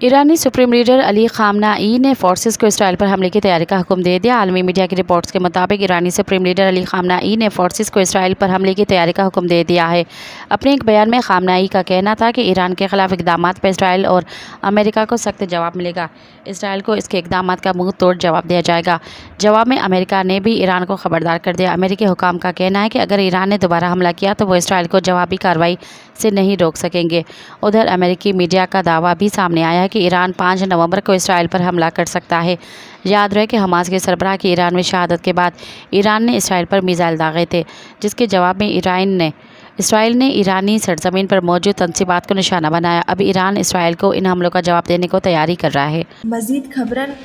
ایرانی supreme leader علی خامنہ ای نے فورسز کو اسرائیل پر حملے کی تیاری کا حکم دے دیا۔ عالمی میڈیا کی رپورٹس کے مطابق ایرانی سپریم لیڈر علی خامنہ ای نے فورسز کو اسرائیل پر حملے کی تیاری کا حکم دے دیا ہے۔ اپنے ایک بیان میں خامنہ ای کا کہنا تھا کہ ایران کے خلاف اقدامات پر اسرائیل اور امریکہ کو سخت جواب ملے گا۔ اسرائیل کو اس کے اقدامات کا منہ توڑ جواب دیا جائے گا۔ جواب میں امریکہ نے بھی ایران کو خبردار کر دیا۔ امریکی حکام کا کہنا ہے کہ اگر ایران نے دوبارہ حملہ کیا تو وہ اسرائیل کو جوابی کارروائی سے نہیں روک سکیں گے۔ ادھر امریکی میڈیا کا دعویٰ بھی سامنے آیا ہے کہ ایران 5 نومبر کو اسرائیل پر حملہ کر سکتا ہے۔ یاد رہے کہ حماس کے سربراہ کی ایران میں شہادت کے بعد ایران نے اسرائیل پر میزائل داغے تھے، جس کے جواب میں اسرائیل نے ایرانی سرزمین پر موجود تنصیبات کو نشانہ بنایا۔ اب ایران اسرائیل کو ان حملوں کا جواب دینے کو تیاری کر رہا ہے۔ مزید خبرن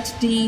HD।